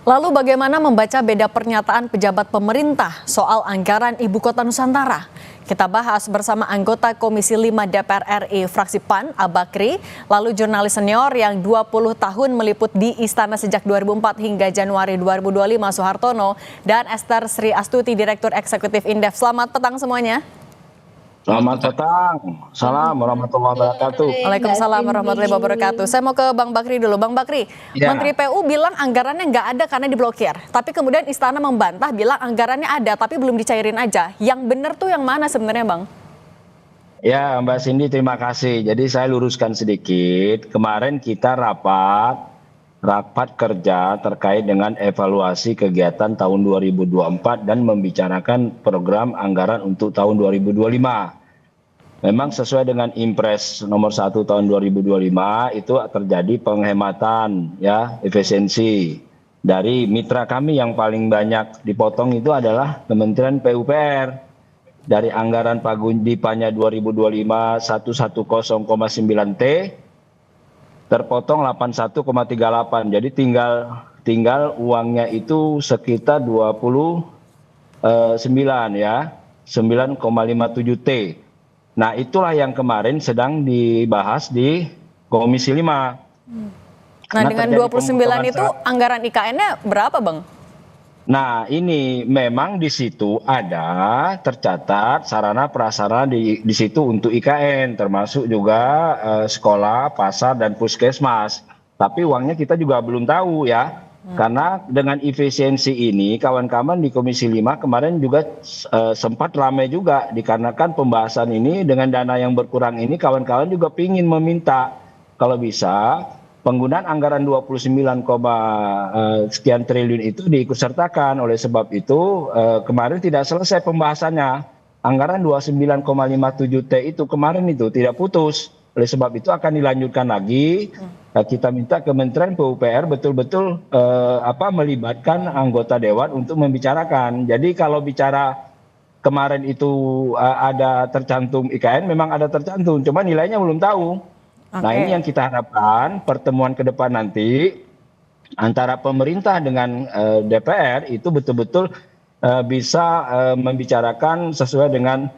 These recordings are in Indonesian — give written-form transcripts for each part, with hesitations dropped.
Lalu bagaimana membaca beda pernyataan pejabat pemerintah soal anggaran Ibu Kota Nusantara? Kita bahas bersama anggota Komisi 5 DPR RI fraksi PAN, Abakri, lalu jurnalis senior yang 20 tahun meliput di Istana sejak 2004 hingga Januari 2025, Soehartono, dan Esther Sri Astuti, Direktur Eksekutif Indef. Selamat petang semuanya. Selamat petang. Salam warahmatullahi wabarakatuh. Waalaikumsalam warahmatullahi wabarakatuh. Saya mau ke Bang Bakri dulu. Bang Bakri, Ya. Menteri PU bilang anggarannya nggak ada karena diblokir. Tapi kemudian Istana membantah bilang anggarannya ada tapi belum dicairin aja. Yang benar tuh yang mana sebenarnya, Bang? Ya, Mbak Cindy, terima kasih. Jadi saya luruskan sedikit. Kemarin kita rapat kerja terkait dengan evaluasi kegiatan tahun 2024 dan membicarakan program anggaran untuk tahun 2025. Memang sesuai dengan Impres nomor 1 tahun 2025 itu terjadi penghematan ya, efisiensi. Dari mitra kami yang paling banyak dipotong itu adalah Kementerian PUPR. Dari anggaran Paguyupannya 2025 110,9 T terpotong 81,38. Jadi tinggal uangnya itu sekitar 29 ya, 9,57 T. Nah, itulah yang kemarin sedang dibahas di Komisi 5. Nah, dengan 29 itu anggaran IKN-nya berapa, Bang? Nah, ini memang di situ ada tercatat sarana prasarana di situ untuk IKN, termasuk juga sekolah, pasar, dan puskesmas. Tapi uangnya kita juga belum tahu ya. Karena dengan efisiensi ini kawan-kawan di Komisi 5 kemarin juga sempat ramai juga dikarenakan pembahasan ini dengan dana yang berkurang ini kawan-kawan juga ingin meminta kalau bisa penggunaan anggaran 29, sekian triliun itu diikutsertakan. Oleh sebab itu kemarin tidak selesai pembahasannya. Anggaran 29,57 T itu kemarin itu tidak putus. Oleh sebab itu akan dilanjutkan lagi. Kita minta Kementerian PUPR betul-betul melibatkan anggota dewan untuk membicarakan. Jadi kalau bicara kemarin itu ada tercantum IKN, memang ada tercantum, cuma nilainya belum tahu. Nah, ini yang kita harapkan pertemuan ke depan nanti antara pemerintah dengan DPR itu betul-betul bisa membicarakan sesuai dengan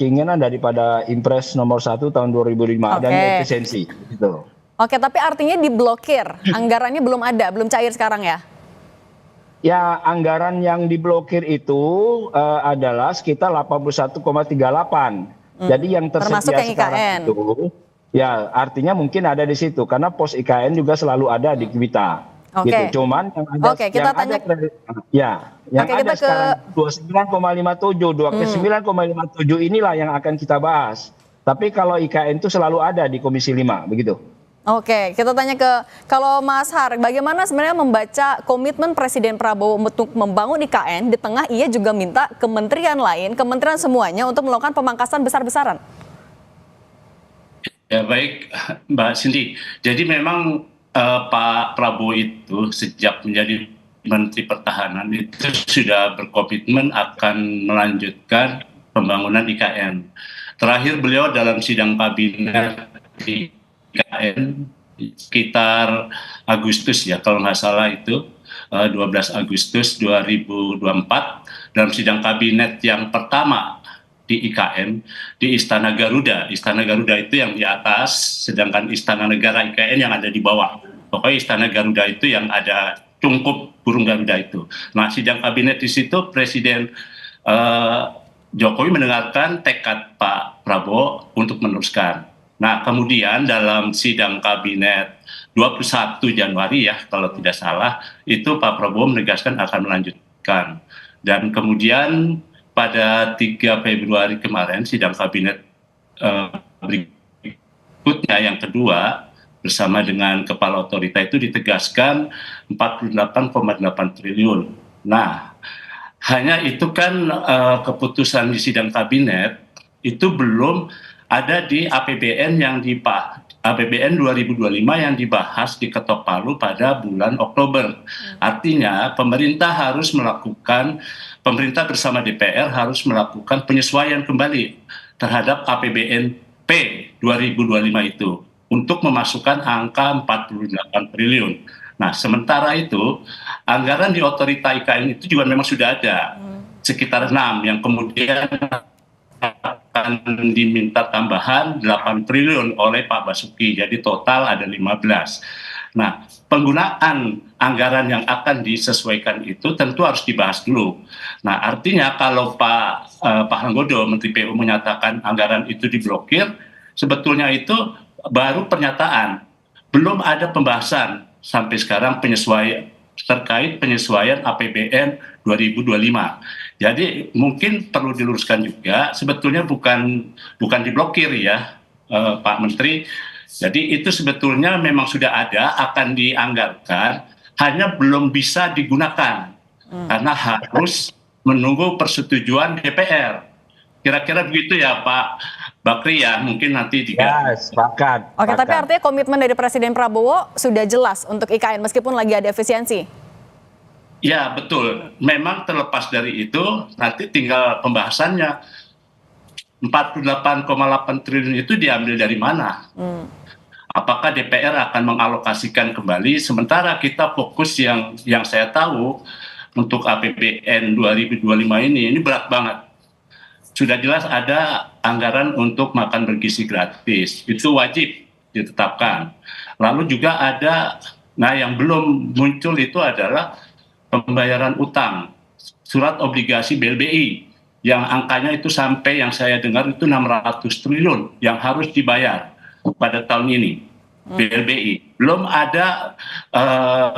keinginan daripada Impres nomor 1 tahun 2005 dan efisiensi gitu. Oke, tapi artinya diblokir, anggarannya belum ada, belum cair sekarang ya? Ya, anggaran yang diblokir itu adalah sekitar 81,38. Jadi yang tersedia yang sekarang IKN. itu, ya artinya mungkin ada di situ karena pos IKN juga selalu ada di kita. Gitu. Cuman yang ada, kita tanya. Yang ada sekarang 29,57, 29,57 inilah yang akan kita bahas. Tapi kalau IKN itu selalu ada di Komisi 5, begitu. Oke, kita tanya kalau Mas Har, bagaimana sebenarnya membaca komitmen Presiden Prabowo untuk membangun IKN di tengah ia juga minta kementerian lain, kementerian semuanya untuk melakukan pemangkasan besar-besaran? Ya baik, Mbak Cindy. Jadi memang Pak Prabowo itu sejak menjadi Menteri Pertahanan itu sudah berkomitmen akan melanjutkan pembangunan IKN. Terakhir beliau dalam sidang kabinet di IKN sekitar Agustus ya kalau nggak salah itu 12 Agustus 2024 dalam sidang kabinet yang pertama di IKN di Istana Garuda. Istana Garuda itu yang di atas, sedangkan Istana Negara IKN yang ada di bawah. Pokoknya Istana Garuda itu yang ada cungkup burung Garuda itu. Nah, sidang kabinet di situ Presiden Jokowi mendengarkan tekad Pak Prabowo untuk meneruskan. Nah, kemudian dalam sidang kabinet 21 Januari ya, kalau tidak salah, itu Pak Prabowo menegaskan akan melanjutkan. Dan kemudian pada 3 Februari kemarin, sidang kabinet berikutnya yang kedua, bersama dengan Kepala Otorita itu ditegaskan 48,8 triliun. Nah, hanya itu kan keputusan di sidang kabinet itu belum ada di APBN APBN 2025 yang dibahas di Ketok Palu pada bulan Oktober. Artinya pemerintah bersama DPR harus melakukan penyesuaian kembali terhadap APBN P 2025 itu untuk memasukkan angka 48 triliun. Nah, sementara itu anggaran di otorita IKN itu juga memang sudah ada sekitar 6 yang kemudian akan diminta tambahan 8 triliun oleh Pak Basuki. Jadi total ada 15. Nah, penggunaan anggaran yang akan disesuaikan itu tentu harus dibahas dulu. Nah, artinya kalau Pak Hanggodo, Menteri PU menyatakan anggaran itu diblokir, sebetulnya itu baru pernyataan. Belum ada pembahasan sampai sekarang terkait penyesuaian APBN 2025. Jadi mungkin perlu diluruskan juga, sebetulnya bukan diblokir ya, Pak Menteri. Jadi itu sebetulnya memang sudah ada, akan dianggarkan, hanya belum bisa digunakan karena harus menunggu persetujuan DPR. Kira-kira begitu ya Pak Bakri ya, mungkin nanti Ya, sepakat. Oke, tapi sepakat. artinya komitmen dari Presiden Prabowo sudah jelas untuk IKN meskipun lagi ada efisiensi. Ya betul, memang terlepas dari itu nanti tinggal pembahasannya. 48,8 triliun itu diambil dari mana? Apakah DPR akan mengalokasikan kembali? Sementara kita fokus yang saya tahu untuk APBN 2025 ini berat banget. Sudah jelas ada anggaran untuk makan bergizi gratis, itu wajib ditetapkan. Lalu juga ada, nah yang belum muncul itu adalah pembayaran utang, surat obligasi BLBI, yang angkanya itu sampai yang saya dengar itu 600 triliun yang harus dibayar pada tahun ini, BLBI. Belum ada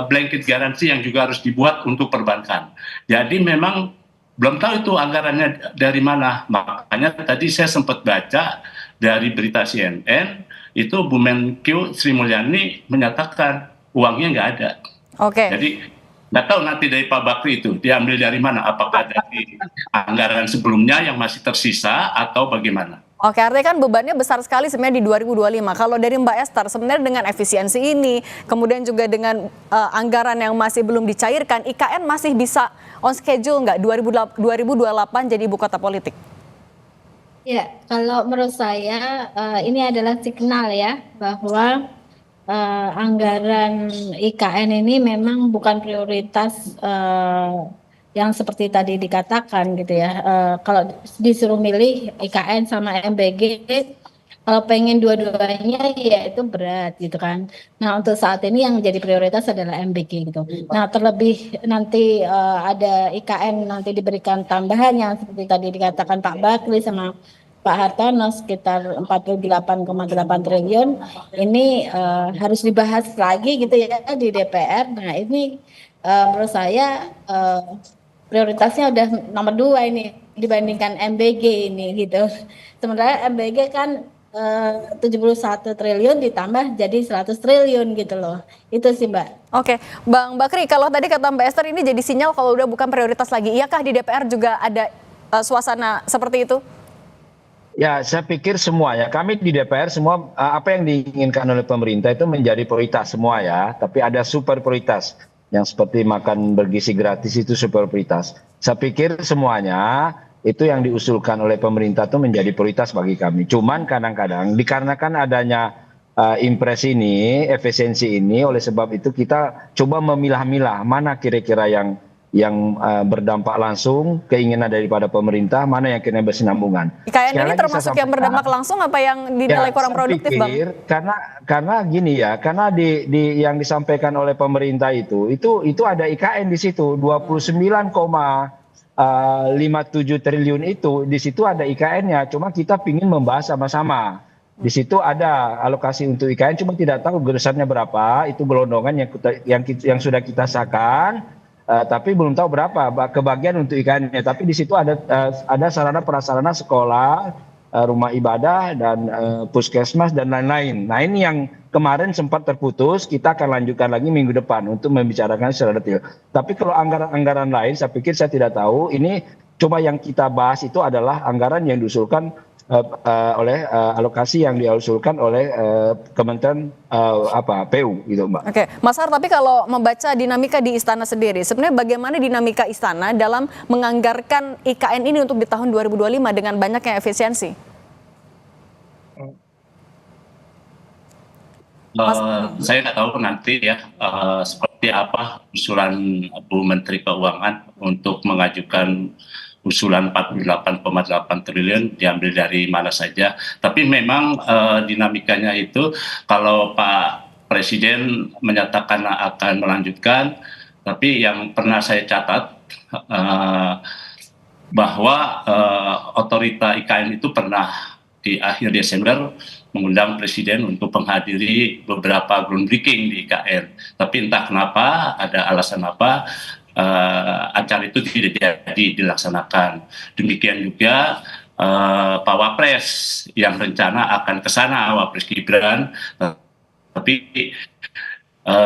blanket garansi yang juga harus dibuat untuk perbankan. Jadi memang belum tahu itu anggarannya dari mana. Makanya tadi saya sempat baca dari berita CNN, itu Bu Menkyu Sri Mulyani menyatakan uangnya nggak ada. Oke. Jadi nggak tahu nanti dari Pak Bakri itu diambil dari mana, apakah dari anggaran sebelumnya yang masih tersisa atau bagaimana? Oke, artinya kan bebannya besar sekali sebenarnya di 2025. Kalau dari Mbak Esther, sebenarnya dengan efisiensi ini, kemudian juga dengan anggaran yang masih belum dicairkan, IKN masih bisa on schedule nggak 2028 jadi ibu kota politik? Ya, kalau menurut saya ini adalah signal ya bahwa anggaran IKN ini memang bukan prioritas yang seperti tadi dikatakan gitu ya. Kalau disuruh milih IKN sama MBG, kalau pengen dua-duanya ya itu berat gitu kan. Nah untuk saat ini yang jadi prioritas adalah MBG gitu. Nah terlebih nanti ada IKN nanti diberikan tambahan yang seperti tadi dikatakan Pak Bakri sama Pak Hartono sekitar 48,8 triliun ini harus dibahas lagi gitu ya di DPR. Nah ini menurut saya prioritasnya udah nomor 2 ini dibandingkan MBG ini gitu. Sementara MBG kan 71 triliun ditambah jadi 100 triliun gitu loh. Itu sih Mbak. Oke, Bang Bakri, kalau tadi kata Mbak Esther ini jadi sinyal kalau udah bukan prioritas lagi. Iyakah di DPR juga ada suasana seperti itu? Ya, saya pikir semua ya. Kami di DPR semua apa yang diinginkan oleh pemerintah itu menjadi prioritas semua ya. Tapi ada super prioritas yang seperti makan bergizi gratis itu super prioritas. Saya pikir semuanya itu yang diusulkan oleh pemerintah itu menjadi prioritas bagi kami. Cuman kadang-kadang dikarenakan adanya impres ini, efisiensi ini, oleh sebab itu kita coba memilah-milah mana kira-kira yang berdampak langsung keinginan daripada pemerintah, mana yang kena bersinambungan. IKN ini termasuk yang berdampak langsung apa yang dinilai kurang produktif, Bang? Karena gini ya, karena di yang disampaikan oleh pemerintah itu ada IKN di situ 29,57 triliun itu di situ ada IKN-nya. Cuma kita pingin membahas sama-sama. Di situ ada alokasi untuk IKN, cuma tidak tahu besarnya berapa. Itu gelondongan yang sudah kita sahkan. Tapi belum tahu berapa kebagian untuk IKN-nya. Tapi di situ ada sarana prasarana sekolah, rumah ibadah dan puskesmas dan lain-lain. Nah ini yang kemarin sempat terputus, kita akan lanjutkan lagi minggu depan untuk membicarakan secara detail. Tapi kalau anggaran-anggaran lain, saya pikir saya tidak tahu. Ini coba yang kita bahas itu adalah anggaran yang diusulkan oleh alokasi yang diusulkan oleh Kementerian PU gitu Mbak. Oke, Mas Har, tapi kalau membaca dinamika di Istana sendiri, sebenarnya bagaimana dinamika Istana dalam menganggarkan IKN ini untuk di tahun 2025 dengan banyaknya efisiensi? Saya nggak tahu nanti ya seperti seperti apa usulan Bu Menteri Keuangan untuk mengajukan usulan 48,8 triliun diambil dari mana saja. Tapi memang dinamikanya itu kalau Pak Presiden menyatakan akan melanjutkan, tapi yang pernah saya catat bahwa otorita IKN itu pernah di akhir Desember mengundang Presiden untuk menghadiri beberapa groundbreaking di IKN. Tapi entah kenapa, ada alasan apa, acara itu tidak jadi dilaksanakan. Demikian juga Pak Wapres yang rencana akan ke sana, Wapres Gibran, tapi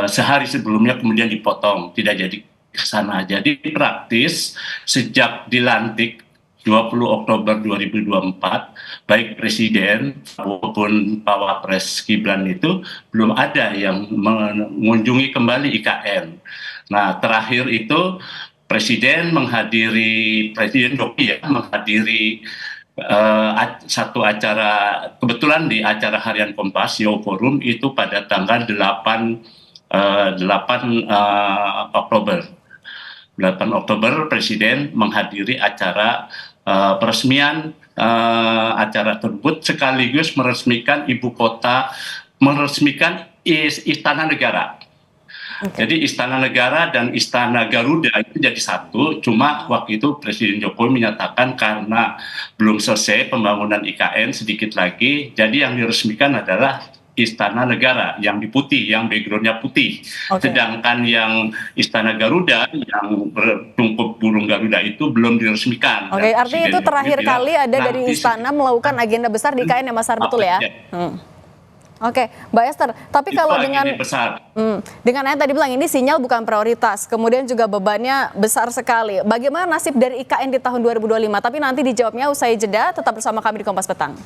sehari sebelumnya kemudian dipotong, tidak jadi ke sana. Jadi praktis sejak dilantik 20 Oktober 2024, baik Presiden maupun Pak Wapres Gibran itu belum ada yang mengunjungi kembali IKN. Nah, terakhir itu Presiden Jokowi menghadiri satu acara, kebetulan di acara harian Kompas, Yo Forum, itu pada tanggal 8 Oktober. 8 Oktober Presiden menghadiri acara peresmian acara tersebut sekaligus meresmikan ibu kota, meresmikan Istana Negara. Jadi Istana Negara dan Istana Garuda itu jadi satu, cuma waktu itu Presiden Jokowi menyatakan karena belum selesai pembangunan IKN sedikit lagi, jadi yang diresmikan adalah Istana Negara yang putih, yang backgroundnya putih. Sedangkan yang Istana Garuda yang bertungkup burung Garuda itu belum diresmikan. Artinya itu terakhir kali ada dari Istana melakukan agenda besar di IKN ya Mas Har, betul ya? Mbak Esther, tapi kalau dengan yang tadi bilang ini sinyal bukan prioritas, kemudian juga bebannya besar sekali. Bagaimana nasib dari IKN di tahun 2025? Tapi nanti dijawabnya usai jeda, tetap bersama kami di Kompas Petang.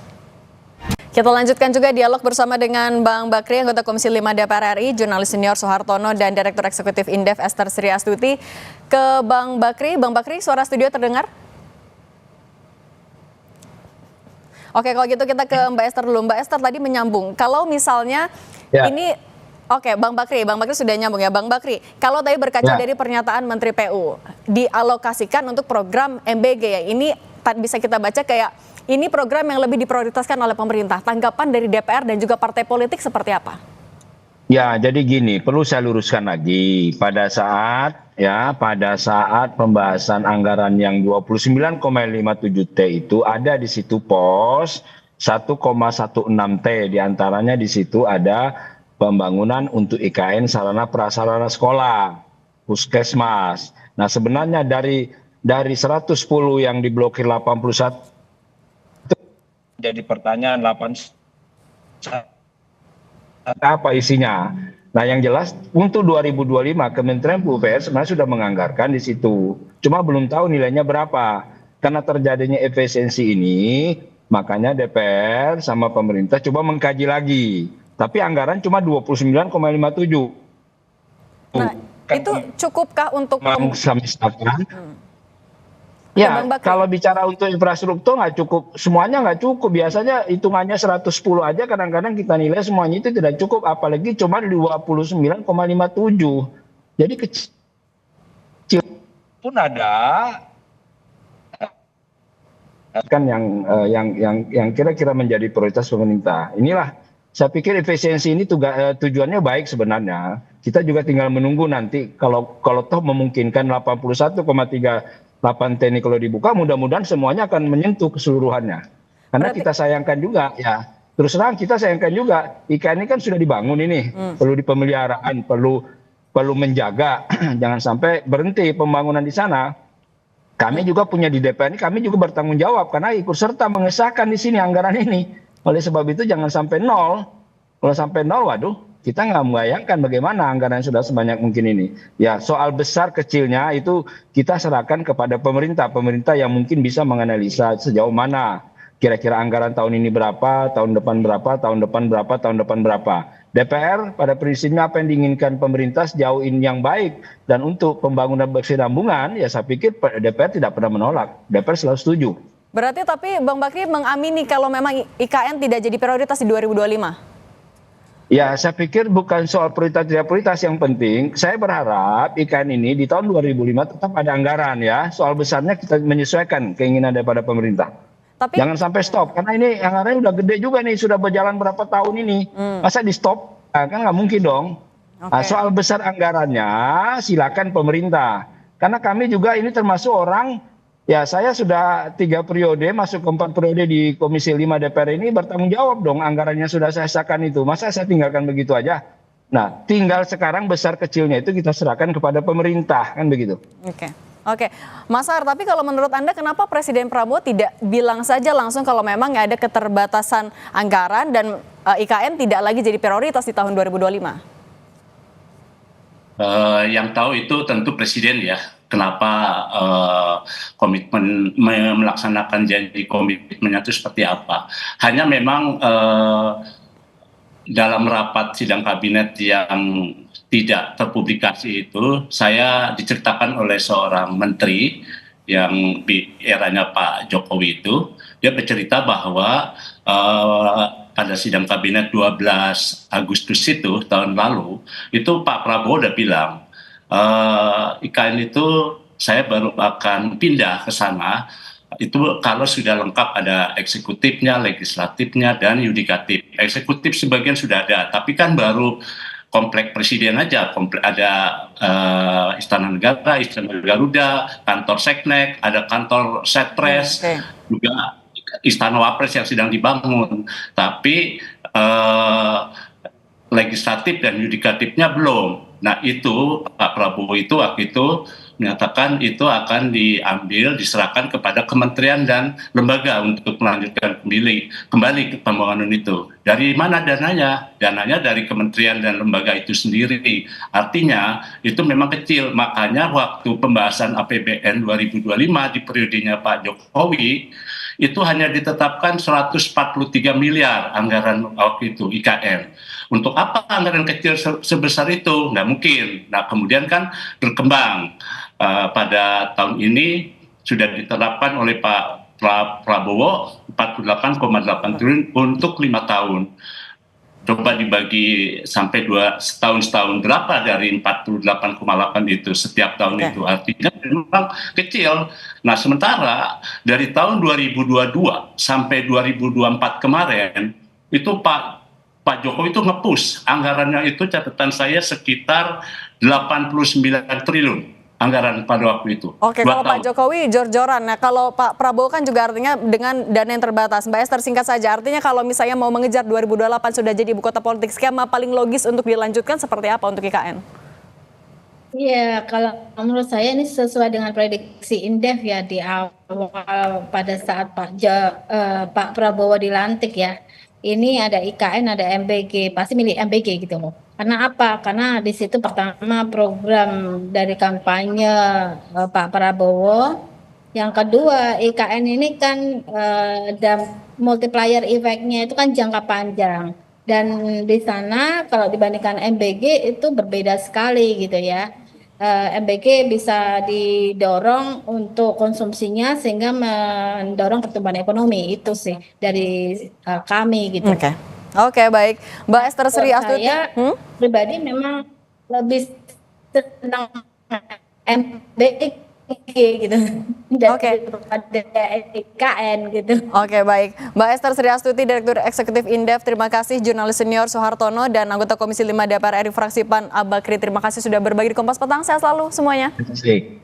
Kita lanjutkan juga dialog bersama dengan Bang Bakri, anggota Komisi 5 DPR RI, jurnalis senior Soehartono, dan Direktur Eksekutif Indef Esther Sri Astuti. Ke Bang Bakri, suara studio terdengar? Oke, kalau gitu kita ke Mbak Esther dulu. Mbak Esther tadi menyambung, kalau misalnya ini, Bang Bakri sudah nyambung ya. Bang Bakri, kalau tadi berkaca dari pernyataan Menteri PU, dialokasikan untuk program MBG ya, ini bisa kita baca kayak ini program yang lebih diprioritaskan oleh pemerintah. Tanggapan dari DPR dan juga partai politik seperti apa? Ya, jadi gini, perlu saya luruskan lagi. Pada saat pembahasan anggaran yang 29,57 T itu ada di situ pos 1,16 T, diantaranya di situ ada pembangunan untuk IKN sarana prasarana sekolah, puskesmas. Nah, sebenarnya dari 110 yang diblokir 81, jadi pertanyaan 8 apa isinya. Nah, yang jelas untuk 2025 Kementerian PUPR sebenarnya sudah menganggarkan di situ. Cuma belum tahu nilainya berapa. Karena terjadinya efisiensi ini, makanya DPR sama pemerintah coba mengkaji lagi. Tapi anggaran cuma 29,57. Nah, itu cukupkah untuk Ya, kalau bicara untuk infrastruktur nggak cukup, semuanya nggak cukup. Biasanya hitungannya 110 aja, kadang-kadang kita nilai semuanya itu tidak cukup, apalagi cuma 29,57. Jadi kecil pun ada kan yang kira-kira menjadi prioritas pemerintah. Inilah saya pikir efisiensi ini tujuannya baik sebenarnya. Kita juga tinggal menunggu nanti kalau toh memungkinkan 81,38 T ini kalau dibuka, mudah-mudahan semuanya akan menyentuh keseluruhannya. Karena kita sayangkan juga ya, terus terang kita sayangkan juga IKN ini kan sudah dibangun ini, perlu dipemeliharaan, perlu menjaga, jangan sampai berhenti pembangunan di sana. Kami juga punya di DPR ini, kami juga bertanggung jawab karena ikut serta mengesahkan di sini anggaran ini. Oleh sebab itu jangan sampai nol. Kalau sampai nol, waduh, kita nggak membayangkan bagaimana anggaran yang sudah sebanyak mungkin ini. Ya, soal besar kecilnya itu kita serahkan kepada pemerintah. Pemerintah yang mungkin bisa menganalisa sejauh mana kira-kira anggaran tahun ini berapa, tahun depan berapa, tahun depan berapa, tahun depan berapa. DPR pada prinsipnya apa yang diinginkan pemerintah sejauh ini yang baik. Dan untuk pembangunan berkesinambungan, ya saya pikir DPR tidak pernah menolak. DPR selalu setuju. Berarti tapi Bang Bakri mengamini kalau memang IKN tidak jadi prioritas di 2025? Ya, saya pikir bukan soal prioritas tidak prioritas, yang penting saya berharap IKN ini di tahun 2005 tetap ada anggaran ya. Soal besarnya kita menyesuaikan keinginan daripada pemerintah. Tapi Jangan sampai stop, karena ini anggarannya udah gede juga nih, sudah berjalan berapa tahun ini. Masa di stop? Nah, kan nggak mungkin dong. Nah, Oke. soal besar anggarannya silakan pemerintah. Karena kami juga ini termasuk orang, ya saya sudah 3 periode, masuk ke 4 periode di Komisi 5 DPR ini, bertanggung jawab dong anggarannya sudah saya sahkan itu. Masa saya tinggalkan begitu aja? Nah, tinggal sekarang besar kecilnya itu kita serahkan kepada pemerintah, kan begitu. Oke. Oke, Mas Ar, tapi kalau menurut Anda kenapa Presiden Prabowo tidak bilang saja langsung kalau memang ada keterbatasan anggaran dan IKN tidak lagi jadi prioritas di tahun 2025? Yang tahu itu tentu Presiden ya. Kenapa komitmen melaksanakan janji komitmennya itu seperti apa? Hanya memang dalam rapat sidang kabinet yang tidak terpublikasi itu, saya diceritakan oleh seorang menteri yang di eranya Pak Jokowi itu, dia bercerita bahwa pada sidang kabinet 12 Agustus itu tahun lalu, itu Pak Prabowo udah bilang, IKN itu saya baru akan pindah ke sana itu kalau sudah lengkap ada eksekutifnya, legislatifnya, dan yudikatif. Eksekutif sebagian sudah ada, tapi kan baru komplek presiden aja, komplek ada Istana Negara, Istana Garuda, kantor Seknek, ada kantor Setres, juga Istana Wapres yang sedang dibangun. Tapi legislatif dan yudikatifnya belum. Nah itu Pak Prabowo itu waktu itu menyatakan itu akan diambil, diserahkan kepada kementerian dan lembaga untuk melanjutkan kembali ke pembangunan itu. Dari mana dananya? Dananya dari kementerian dan lembaga itu sendiri. Artinya itu memang kecil. Makanya waktu pembahasan APBN 2025 di periodenya Pak Jokowi, itu hanya ditetapkan 143 miliar anggaran waktu itu IKN. Untuk apa anggaran kecil sebesar itu? Nggak mungkin. Nah kemudian kan berkembang. Pada tahun ini sudah diterapkan oleh Pak Prabowo 48,8 triliun untuk 5 tahun. Coba dibagi sampai setahun berapa dari 48,8 itu setiap tahun itu, artinya memang kecil. Nah sementara dari tahun 2022 sampai 2024 kemarin itu Pak Jokowi itu nge-push anggarannya itu, catatan saya sekitar 89 triliun anggaran pada waktu itu. Oke, kalau Pak Jokowi jor-joran. Nah, kalau Pak Prabowo kan juga artinya dengan dana yang terbatas. Mbak Esther, singkat saja, artinya kalau misalnya mau mengejar 2028 sudah jadi ibu kota politik, skema paling logis untuk dilanjutkan seperti apa untuk IKN? Iya, kalau menurut saya ini sesuai dengan prediksi Indef ya di awal pada saat Pak Prabowo dilantik ya. Ini ada IKN, ada MBG, pasti milih MBG gitu loh. Karena apa? Karena di situ pertama program dari kampanye Pak Prabowo. Yang kedua, IKN ini kan multiplier effect-nya itu kan jangka panjang. Dan di sana kalau dibandingkan MBG itu berbeda sekali gitu ya. MBG bisa didorong untuk konsumsinya sehingga mendorong pertumbuhan ekonomi, itu sih dari kami gitu. Oke, baik. Mbak Esther Sri Astuti. Saya pribadi memang lebih senang MBG gitu daripada IKN gitu. Oke, baik. Mbak Esther Sri Astuti, Direktur Eksekutif Indef, terima kasih. Jurnalis senior Soehartono dan anggota Komisi 5 DPR RI fraksi PAN Abakri, terima kasih sudah berbagi di Kompas Petang. Sehat selalu semuanya. Terima kasih.